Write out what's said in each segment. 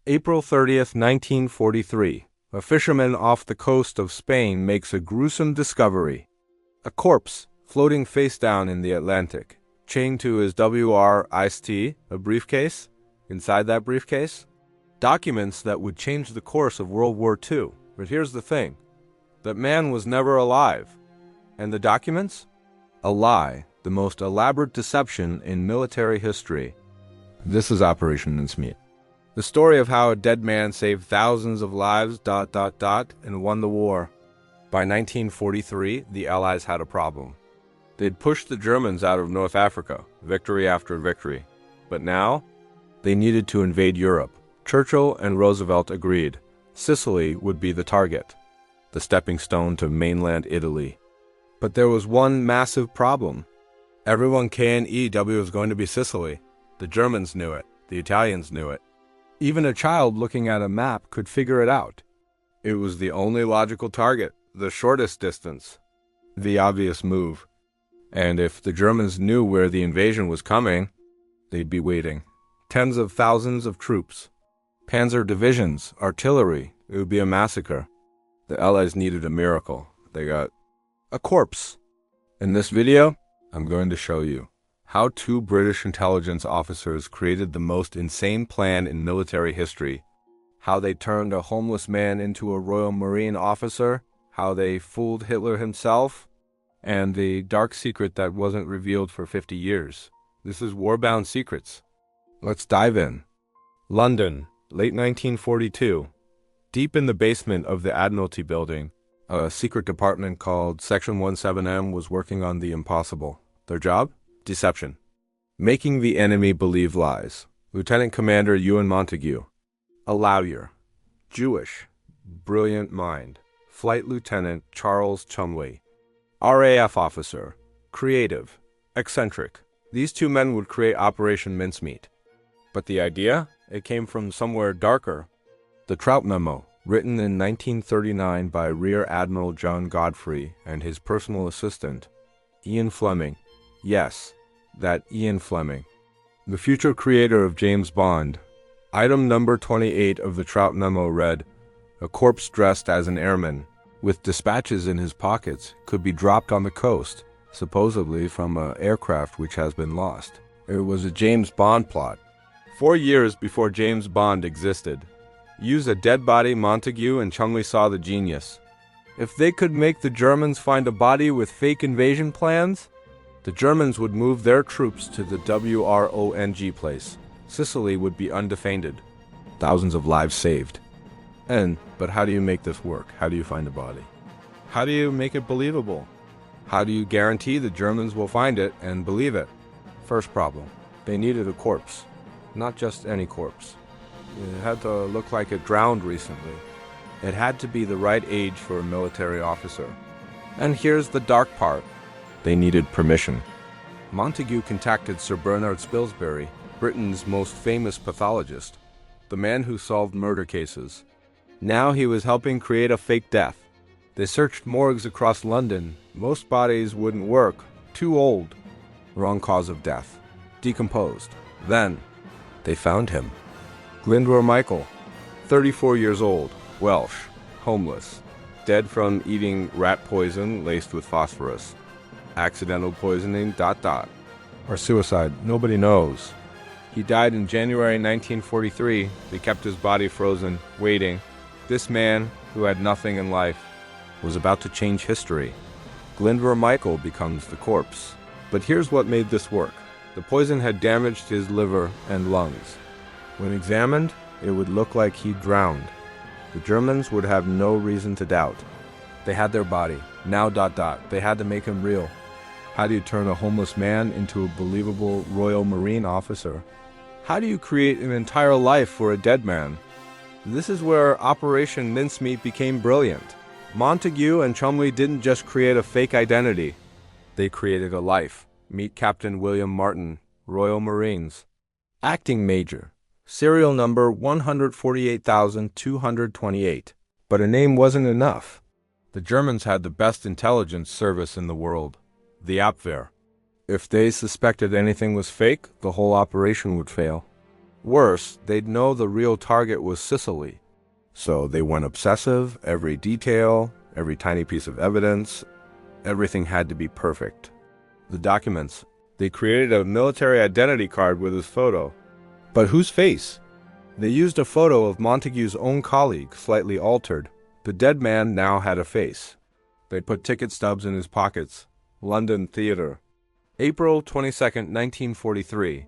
April 30th, 1943. A fisherman off the coast of Spain makes a gruesome discovery. A corpse floating face down in the Atlantic, chained to his WR-iced, a briefcase. Inside that briefcase, documents that would change the course of World War II. But here's the thing. That man was never alive. And the documents? A lie, the most elaborate deception in military history. This is Operation Mincemeat. The story of how a dead man saved thousands of lives, and won the war. By 1943, the Allies had a problem. They'd pushed the Germans out of North Africa, victory after victory. But now, they needed to invade Europe. Churchill and Roosevelt agreed. Sicily would be the target, the stepping stone to mainland Italy. But there was one massive problem. Everyone knew was going to be Sicily. The Germans knew it. The Italians knew it. Even a child looking at a map could figure it out. It was the only logical target, the shortest distance, the obvious move. And if the Germans knew where the invasion was coming, they'd be waiting. Tens of thousands of troops, panzer divisions, artillery. It would be a massacre. The Allies needed a miracle. They got a corpse. In this video, I'm going to show you how two British intelligence officers created the most insane plan in military history, how they turned a homeless man into a Royal Marine officer, how they fooled Hitler himself, and the dark secret that wasn't revealed for 50 years. This is Warbound Secrets. Let's dive in. London, late 1942. Deep in the basement of the Admiralty building, a secret department called Section 17M was working on the impossible. Their job? Deception. Making the enemy believe lies. Lieutenant Commander Ewan Montague. A lawyer. Jewish. Brilliant mind. Flight Lieutenant Charles Chumley. RAF officer. Creative. Eccentric. These two men would create Operation Mincemeat. But the idea? It came from somewhere darker. The Trout Memo, written in 1939 by Rear Admiral John Godfrey and his personal assistant, Ian Fleming. Yes, that Ian Fleming, the future creator of James Bond. Item number 28 of the Trout Memo read, a corpse dressed as an airman, with dispatches in his pockets, could be dropped on the coast, supposedly from an aircraft which has been lost. It was a James Bond plot. 4 years before James Bond existed. Use a dead body, Montague and Chumley saw the genius. If they could make the Germans find a body with fake invasion plans, the Germans would move their troops to the WRONG place. Sicily would be undefended. Thousands of lives saved. But how do you make this work? How do you find a body? How do you make it believable? How do you guarantee the Germans will find it and believe it? First problem, they needed a corpse. Not just any corpse. It had to look like it drowned recently. It had to be the right age for a military officer. And here's the dark part. They needed permission. Montague contacted Sir Bernard Spilsbury, Britain's most famous pathologist, the man who solved murder cases. Now he was helping create a fake death. They searched morgues across London. Most bodies wouldn't work. Too old. Wrong cause of death. Decomposed. Then, they found him. Glyndwr Michael, 34 years old, Welsh, homeless, dead from eating rat poison laced with phosphorus. Accidental poisoning, or suicide, nobody knows. He died in January 1943. They kept his body frozen, waiting. This man, who had nothing in life, was about to change history. Glyndwr Michael becomes the corpse. But here's what made this work. The poison had damaged his liver and lungs. When examined, it would look like he drowned. The Germans would have no reason to doubt. They had their body. Now ... They had to make him real. How do you turn a homeless man into a believable Royal Marine officer? How do you create an entire life for a dead man? This is where Operation Mincemeat became brilliant. Montague and Chumley didn't just create a fake identity. They created a life. Meet Captain William Martin, Royal Marines. Acting Major. Serial number 148,228. But a name wasn't enough. The Germans had the best intelligence service in the world. The Abwehr. If they suspected anything was fake, the whole operation would fail. Worse, they'd know the real target was Sicily. So they went obsessive, every detail, every tiny piece of evidence, everything had to be perfect. The documents. They created a military identity card with his photo. But whose face? They used a photo of Montague's own colleague, slightly altered. The dead man now had a face. They put ticket stubs in his pockets. London Theatre. April 22nd, 1943.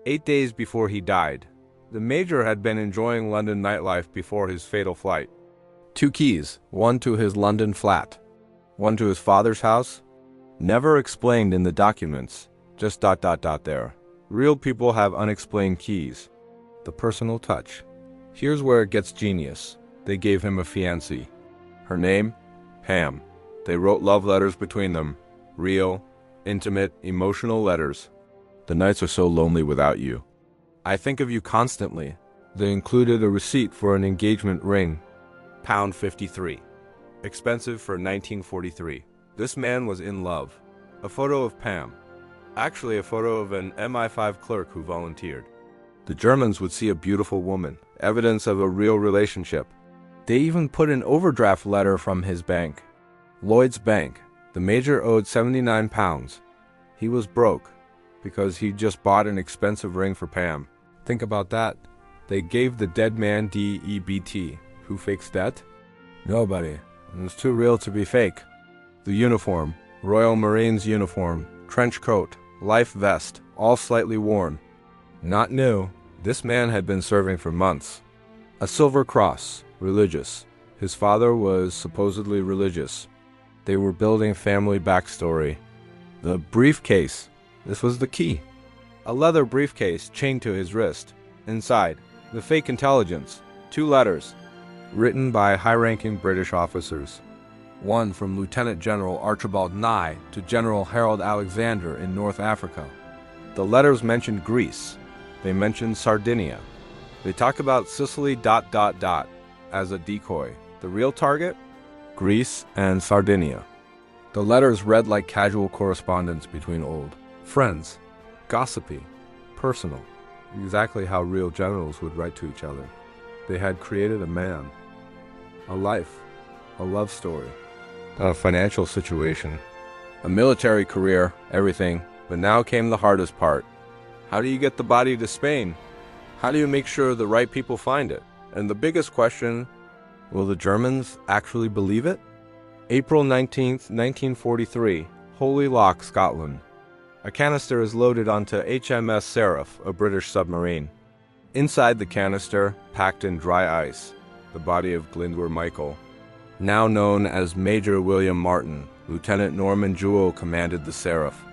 8 days before he died. The Major had been enjoying London nightlife before his fatal flight. 2 keys, one to his London flat, one to his father's house. Never explained in the documents, just ... there. Real people have unexplained keys. The personal touch. Here's where it gets genius. They gave him a fiancée. Her name? Pam. They wrote love letters between them. Real, intimate, emotional letters. The nights are so lonely without you. I think of you constantly. They included a receipt for an engagement ring. £53. Expensive for 1943. This man was in love. A photo of Pam. Actually, a photo of an MI5 clerk who volunteered. The Germans would see a beautiful woman, evidence of a real relationship. They even put an overdraft letter from his bank. Lloyd's Bank. The Major owed £79. He was broke because he just bought an expensive ring for Pam. Think about that. They gave the dead man DEBT. Who fakes that? Nobody. It's too real to be fake. The uniform. Royal Marines uniform. Trench coat. Life vest. All slightly worn. Not new. This man had been serving for months. A silver cross. Religious. His father was supposedly religious. They were building family backstory. The briefcase. This was the key. A leather briefcase chained to his wrist. Inside, the fake intelligence. 2 letters. Written by high-ranking British officers. One from Lieutenant General Archibald Nye to General Harold Alexander in North Africa. The letters mentioned Greece. They mentioned Sardinia. They talk about Sicily ... as a decoy. The real target? Greece and Sardinia. The letters read like casual correspondence between old friends. Gossipy. Personal. Exactly how real generals would write to each other. They had created a man. A life. A love story. A financial situation. A military career. Everything. But now came the hardest part. How do you get the body to Spain? How do you make sure the right people find it? And the biggest question, will the Germans actually believe it? April 19th, 1943, Holy Loch, Scotland. A canister is loaded onto HMS Seraph, a British submarine. Inside the canister, packed in dry ice, the body of Glyndwr Michael. Now known as Major William Martin, Lieutenant Norman Jewell commanded the Seraph.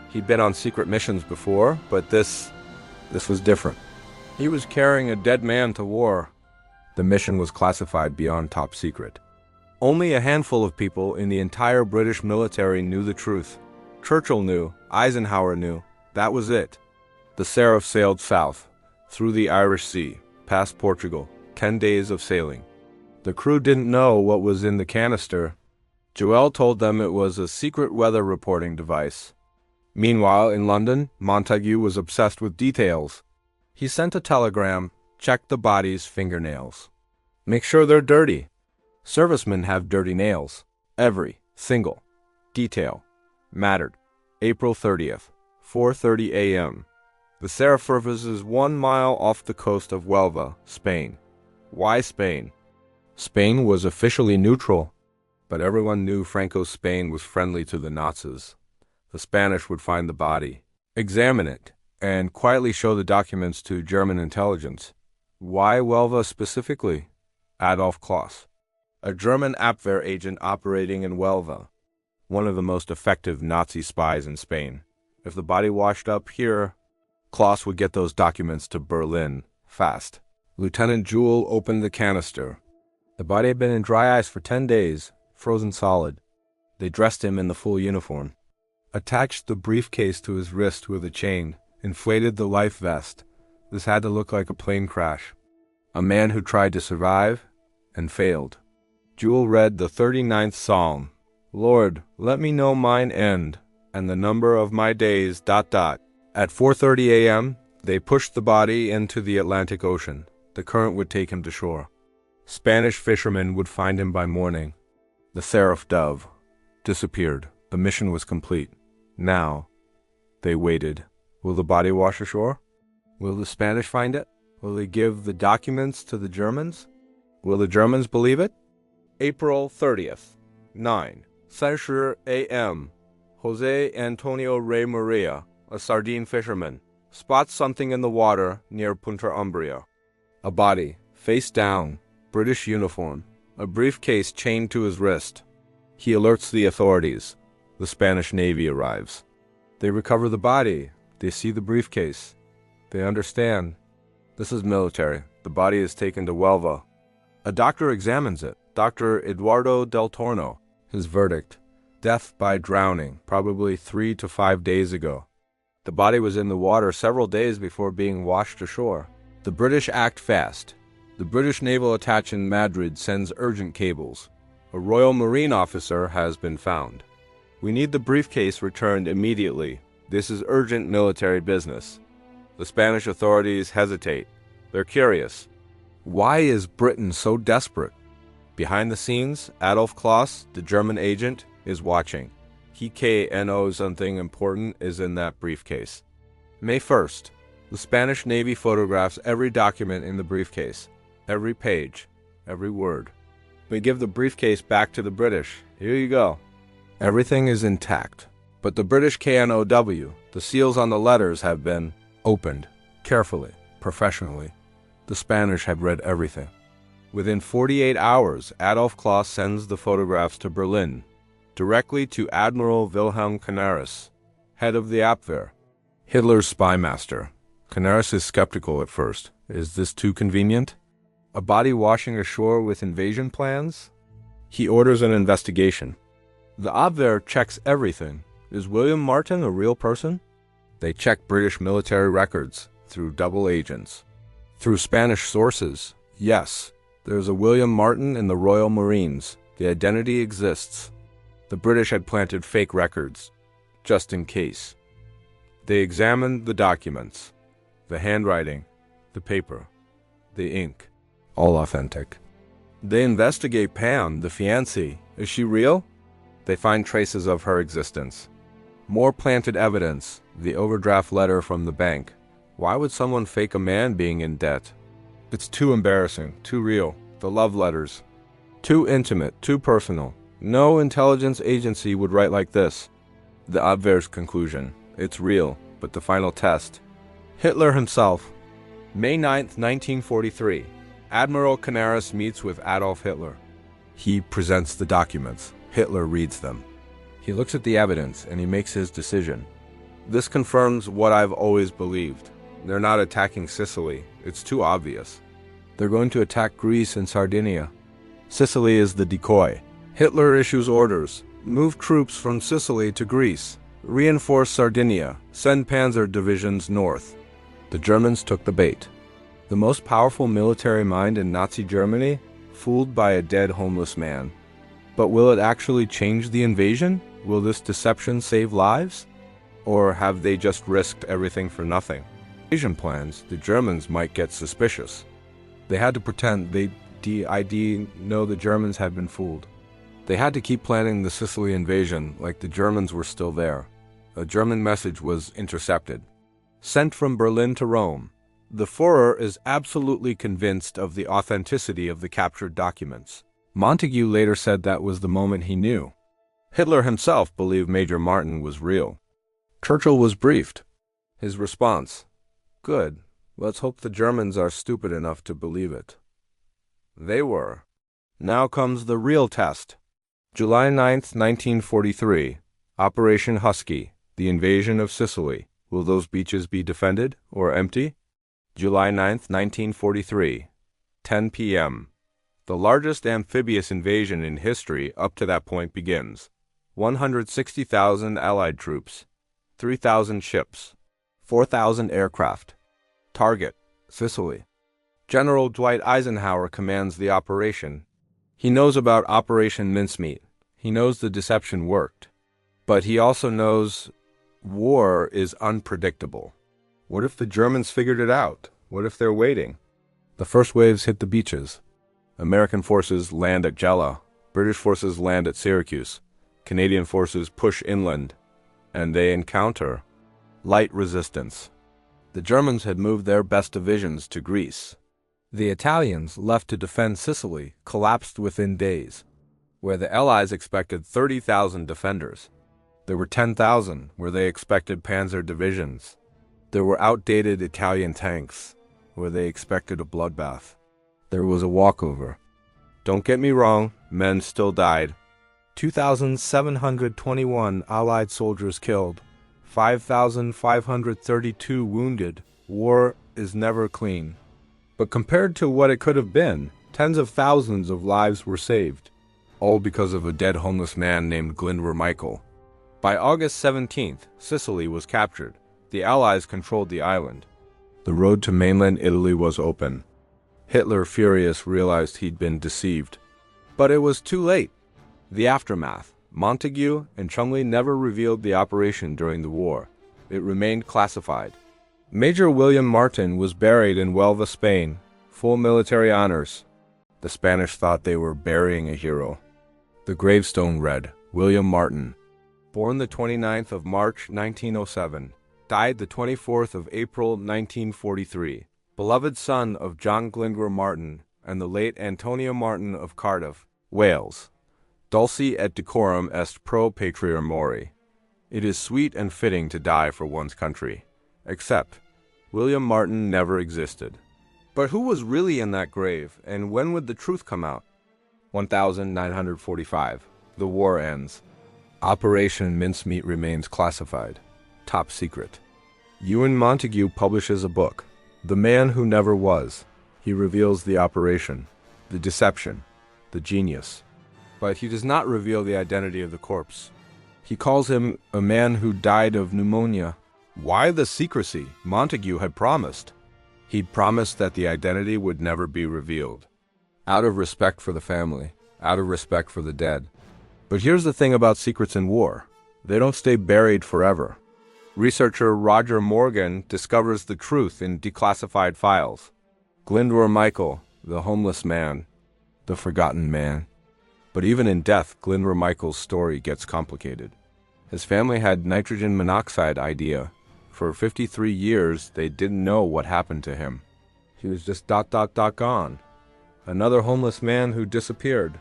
He'd been on secret missions before, but this was different. He was carrying a dead man to war. The mission was classified beyond top secret. Only a handful of people in the entire British military knew the truth. Churchill knew, Eisenhower knew, that was it. The Seraph sailed south, through the Irish Sea, past Portugal, 10 days of sailing. The crew didn't know what was in the canister. Jewell told them it was a secret weather reporting device. Meanwhile, in London, Montague was obsessed with details. He sent a telegram, check the body's fingernails. Make sure they're dirty. Servicemen have dirty nails. Every single detail mattered. April 30th, 4:30 a.m. The Seraph surfaces 1 mile off the coast of Huelva, Spain. Why Spain? Spain was officially neutral, but everyone knew Franco's Spain was friendly to the Nazis. The Spanish would find the body, examine it, and quietly show the documents to German intelligence. Why Huelva specifically? Adolf Kloss, a German Abwehr agent operating in Huelva, one of the most effective Nazi spies in Spain. If the body washed up here, Kloss would get those documents to Berlin fast. Lieutenant Jewell opened the canister. The body had been in dry ice for 10 days, frozen solid. They dressed him in the full uniform, attached the briefcase to his wrist with a chain, inflated the life vest. This had to look like a plane crash. A man who tried to survive and failed. Jewell read the 39th Psalm. Lord, let me know mine end, and the number of my days... At 4:30 a.m., They pushed the body into the Atlantic Ocean. The current would take him to shore. Spanish fishermen would find him by morning. The seraph dove disappeared. The mission was complete. Now, they waited. Will the body wash ashore? Will the Spanish find it? Will they give the documents to the Germans? Will the Germans believe it? April 30th, 9:30 a.m. Jose Antonio Rey Maria, a sardine fisherman, spots something in the water near Punta Umbria. A body, face down, British uniform, a briefcase chained to his wrist. He alerts the authorities. The Spanish Navy arrives. They recover the body. They see the briefcase. They understand. This is military. The body is taken to Huelva. A doctor examines it. Dr. Eduardo del Torno. His verdict: death by drowning, probably 3 to 5 days ago. The body was in the water several days before being washed ashore. The British act fast. The British naval attaché in Madrid sends urgent cables. A Royal Marine officer has been found. We need the briefcase returned immediately. This is urgent military business. The Spanish authorities hesitate. They're curious. Why is Britain so desperate? Behind the scenes, Adolf Kloss, the German agent, is watching. He knows something important is in that briefcase. May 1st. The Spanish Navy photographs every document in the briefcase. Every page. Every word. We give the briefcase back to the British. Here you go. Everything is intact. But the British KNOW, the seals on the letters have been opened. Carefully. Professionally. The Spanish had read everything. Within 48 hours, Adolf Kloss sends the photographs to Berlin, directly to Admiral Wilhelm Canaris, head of the Abwehr, Hitler's spy master. Canaris is skeptical at first. Is this too convenient? A body washing ashore with invasion plans? He orders an investigation. The Abwehr checks everything. Is William Martin a real person? They check British military records through double agents. Through Spanish sources, yes, there's a William Martin in the Royal Marines. The identity exists. The British had planted fake records, just in case. They examined the documents, the handwriting, the paper, the ink, all authentic. They investigate Pam, the fiancée. Is she real? They find traces of her existence. More planted evidence, the overdraft letter from the bank. Why would someone fake a man being in debt? It's too embarrassing, too real. The love letters. Too intimate, too personal. No intelligence agency would write like this. The Abwehr's conclusion. It's real, but the final test. Hitler himself. May 9th, 1943. Admiral Canaris meets with Adolf Hitler. He presents the documents. Hitler reads them. He looks at the evidence and he makes his decision. This confirms what I've always believed. They're not attacking Sicily. It's too obvious. They're going to attack Greece and Sardinia. Sicily is the decoy. Hitler issues orders. Move troops from Sicily to Greece. Reinforce Sardinia. Send panzer divisions north. The Germans took the bait. The most powerful military mind in Nazi Germany, fooled by a dead homeless man. But will it actually change the invasion? Will this deception save lives? Or have they just risked everything for nothing? Invasion plans, the Germans might get suspicious. They had to pretend they know the Germans had been fooled. They had to keep planning the Sicily invasion like the Germans were still there. A German message was intercepted. Sent from Berlin to Rome. The Führer is absolutely convinced of the authenticity of the captured documents. Montague later said that was the moment he knew. Hitler himself believed Major Martin was real. Churchill was briefed. His response: good. Let's hope the Germans are stupid enough to believe it. They were. Now comes the real test. July 9th, 1943. Operation Husky. The invasion of Sicily. Will those beaches be defended or empty? July 9th, 1943. 10 p.m. The largest amphibious invasion in history up to that point begins. 160,000 Allied troops. 3,000 ships. 4,000 aircraft. Target: Sicily. General Dwight Eisenhower commands the operation. He knows about Operation Mincemeat. He knows the deception worked. But he also knows war is unpredictable. What if the Germans figured it out? What if they're waiting? The first waves hit the beaches. American forces land at Jella. British forces land at Syracuse. Canadian forces push inland, and they encounter light resistance. The Germans had moved their best divisions to Greece. The Italians, left to defend Sicily, collapsed within days. Where the Allies expected 30,000 defenders, there were 10,000 where they expected panzer divisions. There were outdated Italian tanks where they expected a bloodbath. There was a walkover. Don't get me wrong, men still died. 2,721 Allied soldiers killed, 5,532 wounded. War is never clean. But compared to what it could have been, tens of thousands of lives were saved, all because of a dead homeless man named Glyndwr Michael. By August 17th, Sicily was captured. The Allies controlled the island. The road to mainland Italy was open. Hitler, furious, realized he'd been deceived. But it was too late. The aftermath. Montague and Chumley never revealed the operation during the war. It remained classified. Major William Martin was buried in Huelva, Spain, full military honors. The Spanish thought they were burying a hero. The gravestone read, William Martin, born the 29th of March 1907, died the 24th of April 1943, beloved son of John Glyndwr Martin and the late Antonia Martin of Cardiff, Wales. Dulci et decorum est pro patria mori. It is sweet and fitting to die for one's country. Except, William Martin never existed. But who was really in that grave, and when would the truth come out? 1945. The war ends. Operation Mincemeat remains classified. Top secret. Ewan Montague publishes a book, The Man Who Never Was. He reveals the operation, the deception, the genius. But he does not reveal the identity of the corpse. He calls him a man who died of pneumonia. Why the secrecy? Montague had promised. He'd promised that the identity would never be revealed. Out of respect for the family, out of respect for the dead. But here's the thing about secrets in war. They don't stay buried forever. Researcher Roger Morgan discovers the truth in declassified files. Glyndwr Michael, the homeless man, the forgotten man. But even in death, Glyndwr Michael's story gets complicated. His family had nitrogen monoxide idea. For 53 years, they didn't know what happened to him. He was just ... gone. Another homeless man who disappeared.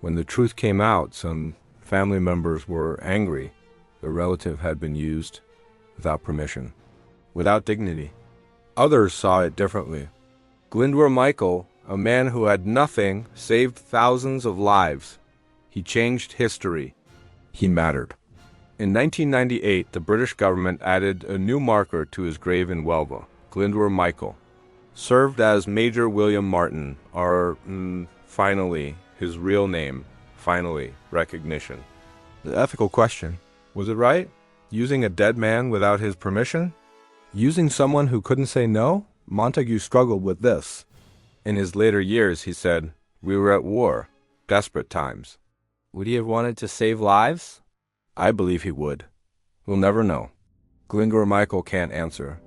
When the truth came out, some family members were angry. The relative had been used without permission, without dignity. Others saw it differently. Glyndwr Michael, a man who had nothing, saved thousands of lives. He changed history. He mattered. In 1998, the British government added a new marker to his grave in Huelva. Glyndwr Michael served as Major William Martin, or finally, his real name, finally, recognition. The ethical question, was it right? Using a dead man without his permission? Using someone who couldn't say no? Montague struggled with this. In his later years, he said, "We were at war, desperate times." Would he have wanted to save lives? I believe he would. We'll never know. Glyndwr Michael can't answer.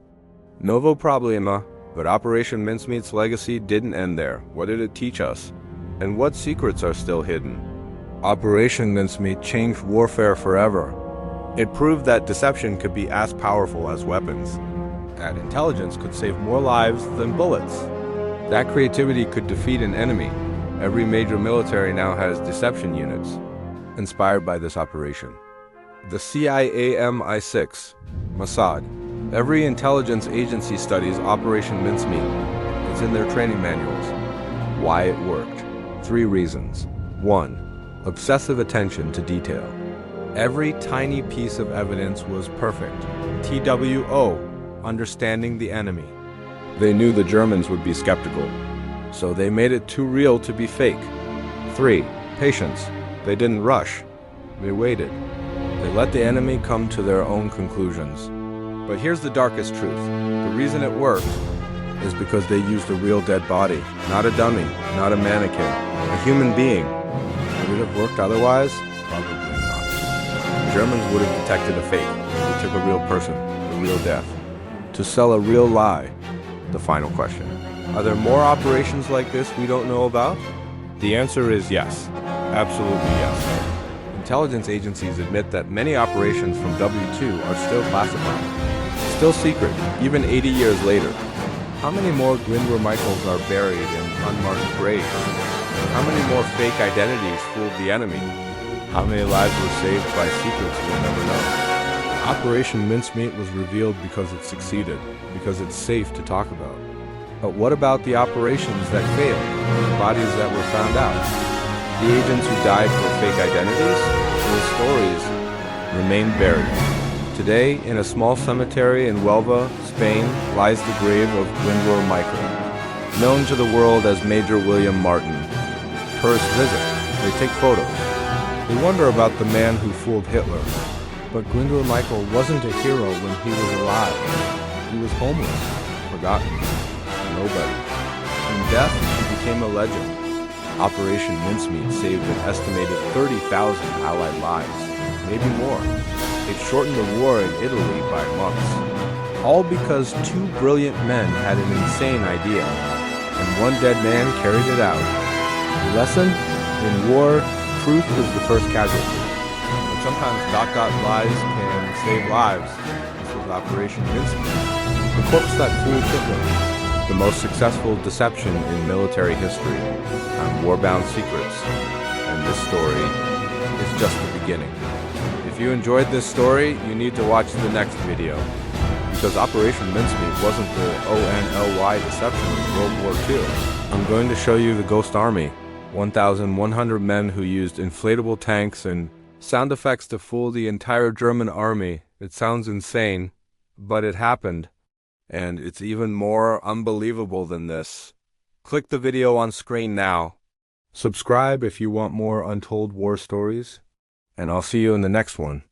Novo problema, but Operation Mincemeat's legacy didn't end there. What did it teach us? And what secrets are still hidden? Operation Mincemeat changed warfare forever. It proved that deception could be as powerful as weapons. That intelligence could save more lives than bullets. That creativity could defeat an enemy. Every major military now has deception units, inspired by this operation. The CIA MI6, Mossad. Every intelligence agency studies Operation Mincemeat. It's in their training manuals. Why it worked. 3 reasons. 1. Obsessive attention to detail. Every tiny piece of evidence was perfect. TWO, understanding the enemy. They knew the Germans would be skeptical, so they made it too real to be fake. 3. Patience. They didn't rush. They waited. They let the enemy come to their own conclusions. But here's the darkest truth. The reason it worked is because they used a real dead body, not a dummy, not a mannequin, a human being. Would it have worked otherwise? Probably not. The Germans would have detected a fake. They took a real person, a real death. to sell a real lie. The final question. Are there more operations like this we don't know about? The answer is yes. Absolutely yes. Intelligence agencies admit that many operations from W2 are still classified, still secret, even 80 years later. How many more Gwyndwr Michaels are buried in unmarked graves? How many more fake identities fooled the enemy? How many lives were saved by secrets we'll never know? Operation Mincemeat was revealed because it succeeded, because it's safe to talk about. But what about the operations that failed, the bodies that were found out? The agents who died for fake identities? Those stories remain buried. Today, in a small cemetery in Huelva, Spain, lies the grave of Gwyndwr Michael, known to the world as Major William Martin. Tourists visit, they take photos. They wonder about the man who fooled Hitler. But Gwyndwr Michael wasn't a hero when he was alive. He was homeless, forgotten, nobody. In death, he became a legend. Operation Mincemeat saved an estimated 30,000 Allied lives, maybe more. It shortened the war in Italy by months. All because two brilliant men had an insane idea, and one dead man carried it out. The lesson? In war, truth is the first casualty. But sometimes lies can save lives. This was Operation Mincemeat, the corpse that fooled Hitler. The most successful deception in military history. I'm Warbound Secrets, and this story is just the beginning. If you enjoyed this story, you need to watch the next video, because Operation Mincemeat wasn't the ONLY deception in World War II. I'm going to show you the Ghost Army, 1,100 men who used inflatable tanks and sound effects to fool the entire German army. It sounds insane, but it happened. And it's even more unbelievable than this. Click the video on screen now. Subscribe if you want more untold war stories, and I'll see you in the next one.